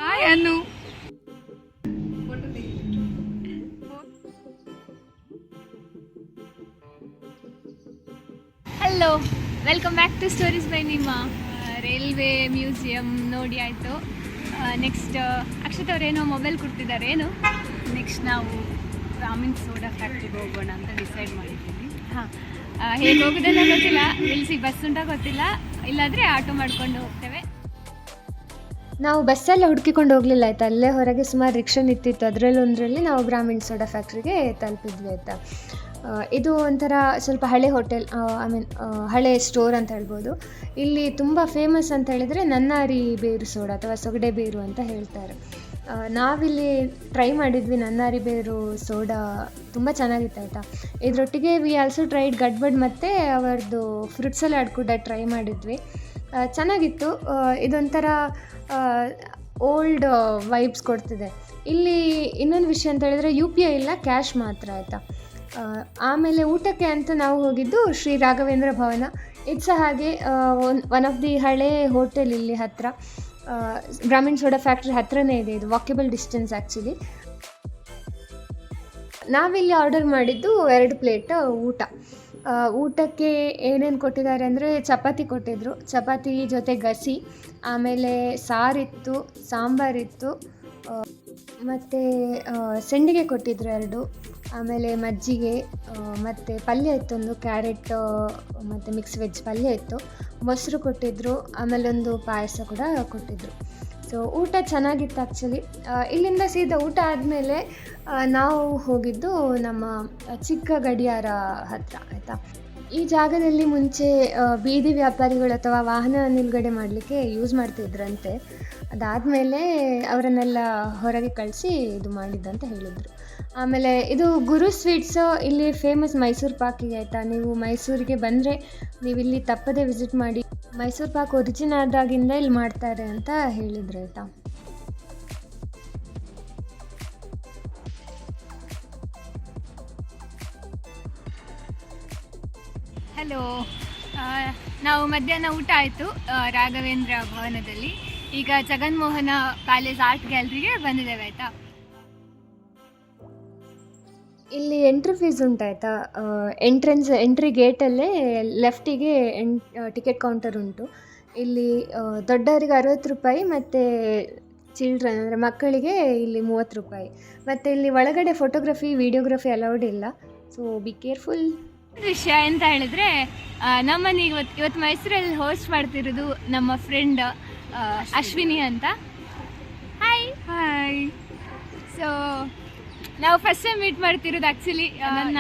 Hi Annu. Hello, welcome back to stories by ನಿಮ್ಮ. Railway museum ನೋಡಿ ಆಯಿತು. ನೆಕ್ಸ್ಟ್ ಅಕ್ಷತ್ ಅವ್ರೇನೋ ಮೊಬೈಲ್ ಕೊಡ್ತಿದ್ದಾರೆ. ಏನು ನೆಕ್ಸ್ಟ್ ನಾವು ಬ್ರಾಹ್ಮಿನ್ ಸೋಡಾ ಫ್ಯಾಕ್ಟ್ರಿಗೆ ಹೋಗೋಣ ಅಂತ ಡಿಸೈಡ್ ಮಾಡಿದ್ದೀವಿ. ಹಾಂ, ಹೇಗೆ ಹೋಗೋದನ್ನ ಗೊತ್ತಿಲ್ಲ. ಇಳಿಸಿ ಬಸ್ ಉಂಟ ಗೊತ್ತಿಲ್ಲ, ಇಲ್ಲಾಂದರೆ ಆಟೋ ಮಾಡ್ಕೊಂಡು ಹೋಗ್ತೇವೆ. ನಾವು ಬಸ್ಸೆಲ್ಲ ಹುಡುಕಿಕೊಂಡು ಹೋಗಲಿಲ್ಲ ಆಯಿತಾ. ಅಲ್ಲೇ ಹೊರಗೆ ಸುಮಾರು ರಿಕ್ಷಾ ನಿಂತಿತ್ತು, ಅದರಲ್ಲೊಂದರಲ್ಲಿ ನಾವು ಬ್ರಾಹ್ಮಿನ್ ಸೋಡಾ ಫ್ಯಾಕ್ಟ್ರಿಗೆ ತಲುಪಿದ್ವಿ ಆಯಿತಾ. ಇದು ಒಂಥರ ಸ್ವಲ್ಪ ಹಳೆ ಹೋಟೆಲ್, ಹಳೆ ಸ್ಟೋರ್ ಅಂತ ಹೇಳ್ಬೋದು. ಇಲ್ಲಿ ತುಂಬ ಫೇಮಸ್ ಅಂತ ಹೇಳಿದರೆ ನನ್ನಾರಿ ಬೇರು ಸೋಡಾ ಅಥವಾ ಸೊಗಡೆ ಬೇರು ಅಂತ ಹೇಳ್ತಾರೆ. ನಾವಿಲ್ಲಿ ಟ್ರೈ ಮಾಡಿದ್ವಿ ನನ್ನಾರಿ ಬೇರು ಸೋಡಾ, ತುಂಬ ಚೆನ್ನಾಗಿತ್ತು ಆಯಿತಾ. ಇದರೊಟ್ಟಿಗೆ ವಿ ಆಲ್ಸೋ ಟ್ರೈಡ್ ಗಡ್ಬಡ್ ಮತ್ತು ಅವರದ್ದು ಫ್ರೂಟ್ ಸಲಾಡ್ ಕೂಡ ಟ್ರೈ ಮಾಡಿದ್ವಿ. ಚೆನ್ನಾಗಿತ್ತು. ಇದೊಂಥರ ಓಲ್ಡ್ ವೈಬ್ಸ್ ಕೊಡ್ತಿದೆ. ಇಲ್ಲಿ ಇನ್ನೊಂದು ವಿಷಯ ಅಂತ ಹೇಳಿದ್ರೆ UPI ಇಲ್ಲ, ಕ್ಯಾಶ್ ಮಾತ್ರ ಆಯಿತಾ. ಆಮೇಲೆ ಊಟಕ್ಕೆ ಅಂತ ನಾವು ಹೋಗಿದ್ದು ಶ್ರೀ ರಾಘವೇಂದ್ರ ಭವನ. ಇದು ಸಹ ಹಾಗೆ ಒನ್ ಆಫ್ ದಿ ಹಳೆ ಹೋಟೆಲ್ ಇಲ್ಲಿ ಹತ್ತಿರ. ಬ್ರಾಹ್ಮಿನ್ ಸೋಡಾ ಫ್ಯಾಕ್ಟ್ರಿ ಹತ್ತಿರನೇ ಇದೆ, ಇದು ವಾಕೇಬಲ್ ಡಿಸ್ಟೆನ್ಸ್ ಆ್ಯಕ್ಚುಲಿ. ನಾವಿಲ್ಲಿ ಆರ್ಡರ್ ಮಾಡಿದ್ದು 2 ಪ್ಲೇಟ್ ಊಟ. ಊಟಕ್ಕೆ ಏನೇನು ಕೊಟ್ಟಿದ್ದಾರೆ ಅಂದರೆ ಚಪಾತಿ ಕೊಟ್ಟಿದ್ದರು, ಚಪಾತಿ ಜೊತೆ ಗಸಿ, ಆಮೇಲೆ ಸಾರಿತ್ತು, ಸಾಂಬಾರಿತ್ತು, ಮತ್ತು ಸೆಂಡಿಗೆ ಕೊಟ್ಟಿದ್ದರು 2, ಆಮೇಲೆ ಮಜ್ಜಿಗೆ, ಮತ್ತು ಪಲ್ಯ ಇತ್ತು, ಒಂದು ಕ್ಯಾರೆಟ್ ಮತ್ತು ಮಿಕ್ಸ್ ವೆಜ್ ಪಲ್ಯ ಇತ್ತು, ಮೊಸರು ಕೊಟ್ಟಿದ್ದರು, ಆಮೇಲೆ ಒಂದು ಪಾಯಸ ಕೂಡ ಕೊಟ್ಟಿದ್ದರು. ಸೊ ಊಟ ಚೆನ್ನಾಗಿತ್ತು ಆ್ಯಕ್ಚುಲಿ. ಇಲ್ಲಿಂದ ಸೀದಾ ಊಟ ಆದಮೇಲೆ ನಾವು ಹೋಗಿದ್ದು ನಮ್ಮ ಚಿಕ್ಕ ಗಡಿಯಾರ ಹತ್ತಿರ ಆಯಿತಾ. ಈ ಜಾಗದಲ್ಲಿ ಮುಂಚೆ ಬೀದಿ ವ್ಯಾಪಾರಿಗಳು ಅಥವಾ ವಾಹನ ನಿಲುಗಡೆ ಮಾಡಲಿಕ್ಕೆ ಯೂಸ್ ಮಾಡ್ತಿದ್ರಂತೆ. ಅದಾದಮೇಲೆ ಅವರನ್ನೆಲ್ಲ ಹೊರಗೆ ಕಳಿಸಿ ಇದು ಮಾಡಿದ್ದಂತ ಹೇಳಿದರು. ಆಮೇಲೆ ಇದು ಗುರು ಸ್ವೀಟ್ಸು ಇಲ್ಲಿ ಫೇಮಸ್ ಮೈಸೂರು ಪಾಕಿಗೆ ಆಯಿತಾ. ನೀವು ಮೈಸೂರಿಗೆ ಬಂದರೆ ನೀವು ಇಲ್ಲಿ ತಪ್ಪದೇ ವಿಸಿಟ್ ಮಾಡಿ. ಮೈಸೂರು ಪಾಕ್ ಒರಿಜಿನ್ ಆದಾಗಿಂದ ಇಲ್ಲಿ ಮಾಡ್ತಾರೆ ಅಂತ ಹೇಳಿದ್ರು ಆಯಿತಾ. ಹಲೋ, ನಾವು ಮಧ್ಯಾಹ್ನ ಊಟ ಆಯಿತು ರಾಘವೇಂದ್ರ ಭವನದಲ್ಲಿ. ಈಗ ಜಗನ್ಮೋಹನ ಪ್ಯಾಲೇಸ್ ಆರ್ಟ್ ಗ್ಯಾಲರಿಗೆ ಬಂದಿದ್ದೇವೆ ಆಯಿತಾ. ಇಲ್ಲಿ ಎಂಟ್ರಿ ಫೀಸ್ ಉಂಟಾಯ್ತಾ. ಎಂಟ್ರಿ ಗೇಟಲ್ಲೇ ಲೆಫ್ಟಿಗೆ ಟಿಕೆಟ್ ಕೌಂಟರ್ ಉಂಟು. ಇಲ್ಲಿ ದೊಡ್ಡವರಿಗೆ 60 ರೂಪಾಯಿ ಮತ್ತು ಚಿಲ್ಡ್ರನ್ ಅಂದರೆ ಮಕ್ಕಳಿಗೆ ಇಲ್ಲಿ 30 ರೂಪಾಯಿ. ಮತ್ತು ಇಲ್ಲಿ ಒಳಗಡೆ ಫೋಟೋಗ್ರಫಿ ವಿಡಿಯೋಗ್ರಫಿ ಅಲೌಡ್ ಇಲ್ಲ, ಸೊ ಬಿ ಕೇರ್ಫುಲ್. ವಿಷಯ ಎಂತ ಹೇಳಿದ್ರೆ, ನಮ್ಮನ್ನು ಇವತ್ತು ಮೈಸೂರಲ್ಲಿ ಹೋಸ್ಟ್ ಮಾಡ್ತಿರೋದು ನಮ್ಮ ಫ್ರೆಂಡ್ ಅಶ್ವಿನಿ ಅಂತ. Hi hi. ಸೊ ನಾವು ಫಸ್ಟ್ ಟೈಮ್ ಮೀಟ್ ಮಾಡ್ತಿರೋದು ಆ್ಯಕ್ಚುಲಿ. ನನ್ನ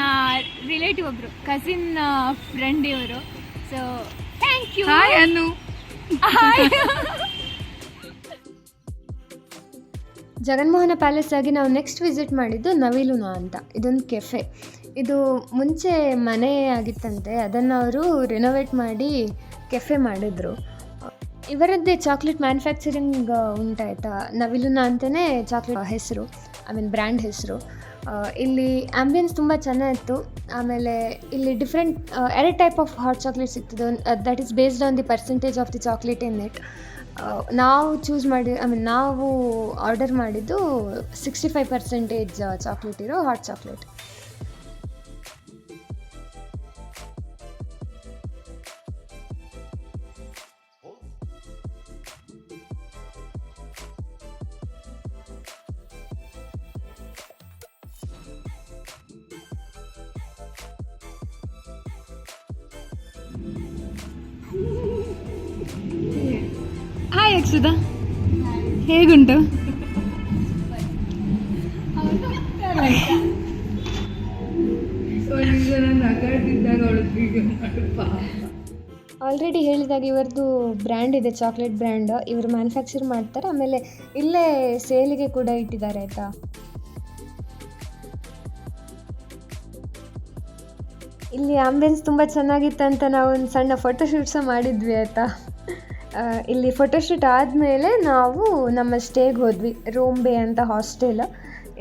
ರಿಲೇಟಿವ್ ಒಬ್ಬರು ಕಸಿನ್ ಫ್ರೆಂಡ್ ಇವರು. So thank you. Hi Annu. Jaganmohan palace ಆಗಿ ನಾವು ನೆಕ್ಸ್ಟ್ ವಿಸಿಟ್ ಮಾಡಿದ್ದು ನವಿಲುನ ಅಂತ. ಇದೊಂದು ಕೆಫೆ. ಇದು ಮುಂಚೆ ಮನೆ ಆಗಿತ್ತಂತೆ, ಅದನ್ನು ಅವರು ರಿನೋವೇಟ್ ಮಾಡಿ ಕೆಫೆ ಮಾಡಿದರು. ಇವರದ್ದೇ ಚಾಕ್ಲೇಟ್ ಮ್ಯಾನುಫ್ಯಾಕ್ಚರಿಂಗ್ ಉಂಟಾಯ್ತಾ. ನವಿಲುನ ಅಂತಲೇ ಚಾಕ್ಲೇಟ್ ಹೆಸರು, ಬ್ರ್ಯಾಂಡ್ ಹೆಸರು. ಇಲ್ಲಿ ಆ್ಯಂಬಿಯನ್ಸ್ ತುಂಬ ಚೆನ್ನಾಗಿತ್ತು. ಆಮೇಲೆ ಇಲ್ಲಿ different 2 type of hot chocolate ಸಿಗ್ತದೆ. That is based on the percentage of the chocolate in it. ನಾವು ಆರ್ಡರ್ ಮಾಡಿದ್ದು 65% ಚಾಕ್ಲೇಟ್ ಇರೋ ಹಾಟ್ ಚಾಕ್ಲೇಟ್. ಹಾಯ್ ಅಕ್ಷತಾ, ಹೇಗುಂಟು? ಆಲ್ರೆಡಿ ಹೇಳಿದಾಗ ಇವರದ್ದು ಬ್ರ್ಯಾಂಡ್ ಇದೆ, ಚಾಕ್ಲೇಟ್ ಬ್ರ್ಯಾಂಡ್. ಇವರು ಮ್ಯಾನುಫ್ಯಾಕ್ಚರ್ ಮಾಡ್ತಾರೆ. ಆಮೇಲೆ ಇಲ್ಲೇ ಸೇಲಿಗೆ ಕೂಡ ಇಟ್ಟಿದ್ದಾರೆ ಆಯಿತಾ. ಇಲ್ಲಿ ಆಂಬಿಯನ್ಸ್ ತುಂಬ ಚೆನ್ನಾಗಿತ್ತು ಅಂತ ನಾವು ಒಂದು ಸಣ್ಣ ಫೋಟೋಶೂಟ್ ಸಹ ಮಾಡಿದ್ವಿ ಆಯಿತಾ. ಇಲ್ಲಿ ಫೋಟೋಶೂಟ್ ಆದಮೇಲೆ ನಾವು ನಮ್ಮ ಸ್ಟೇಗೆ ಹೋದ್ವಿ, ರೋಂಬೆ ಅಂತ ಹಾಸ್ಟೆಲ್.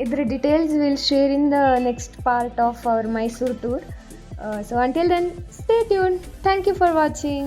ಇದರ details will share in the next part of our Mysuru tour. So until then, stay tuned. Thank you for watching.